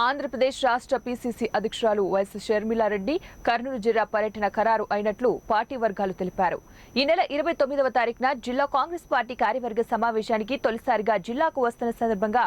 ఆంధ్రప్రదేశ్ రాష్ట్ర పీసీసీ అధ్యక్షురాలు వైఎస్ షర్మిలారెడ్డి కర్నూలు జిల్లా పర్యటన ఖరారు అయినట్లు పార్టీ వర్గాలు తెలిపారు. ఈ నెల 29వ తారీఖున జిల్లా కాంగ్రెస్ పార్టీ కార్యవర్గ సమావేశానికి తొలిసారిగా జిల్లాకు వస్తున్న సందర్భంగా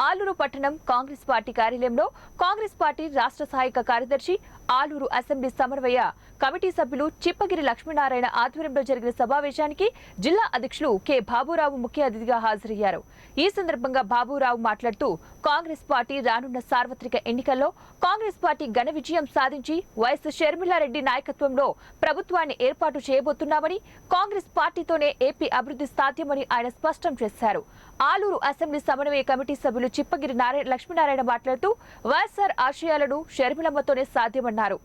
ఆలూరు పట్టణం కాంగ్రెస్ పార్టీ కార్యాలయంలో కాంగ్రెస్ పార్టీ రాష్ట్ర సహాయక కార్యదర్శి ఆలూరు అసెంబ్లీ సమన్వయ కమిటీ సభ్యులు చిప్పగిరి లక్ష్మీనారాయణ ఆధ్వర్యంలో జరిగిన సమావేశానికి జిల్లా అధ్యక్షులు కె బాబురావు ముఖ్య అతిథిగా హాజరయ్యారు. ఈ సందర్భంగా బాబురావు మాట్లాడుతూ కాంగ్రెస్ పార్టీ రానున్న సార్వత్రిక ఎన్నికల్లో కాంగ్రెస్ పార్టీ ఘన విజయం సాధించి వైఎస్ షర్మిలారెడ్డి నాయకత్వంలో ప్రభుత్వాన్ని ఏర్పాటు చేయబోతున్నామని, కాంగ్రెస్ పార్టీతోనే ఏపీ అభివృద్ధి సాధ్యమని ఆయన స్పష్టం చేశారు. ఆలూరు అసెంబ్లీ సమన్వయ కమిటీ సభ్యులు చిప్పగిరి లక్ష్మీనారాయణ మాట్లాడుతూ వైఎస్ఆర్ ఆశయాలను షర్మిలమ్మతోనే సాధ్యమన్నారు.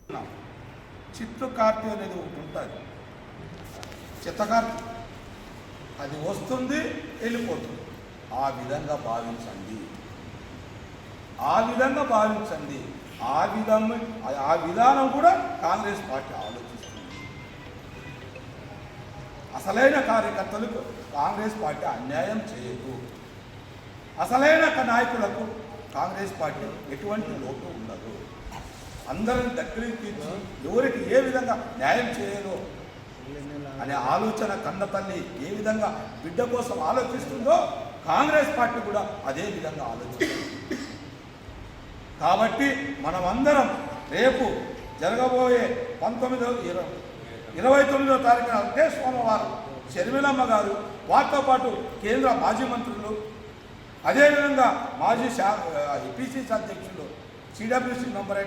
చిత్తు కార్తీ అనేది ఒకటి ఉంటుంది, చిత్తకార్తీ అది వస్తుంది వెళ్ళిపోతుంది. ఆ విధంగా భావించండి, ఆ విధానం కూడా కాంగ్రెస్ పార్టీ ఆలోచిస్తుంది. అసలైన కార్యకర్తలకు కాంగ్రెస్ పార్టీ అన్యాయం చేయదు. అసలైన నాయకులకు కాంగ్రెస్ పార్టీ ఎటువంటి లోటు ఉండదు. అందరిని దగ్గరికి తీర్చి ఎవరికి ఏ విధంగా న్యాయం చేయాలో అనే ఆలోచన కన్న తల్లి ఏ విధంగా బిడ్డ కోసం ఆలోచిస్తుందో కాంగ్రెస్ పార్టీ కూడా అదే విధంగా ఆలోచిస్తుంది. కాబట్టి మనమందరం రేపు జరగబోయే 29వ తారీఖున అంటే సోమవారం షర్మిలమ్మ గారు, వారితో పాటు కేంద్ర మాజీ మంత్రులు, అదేవిధంగా మాజీ పిసిసి అధ్యక్షులు, సిడబ్ల్యూసి మెంబర్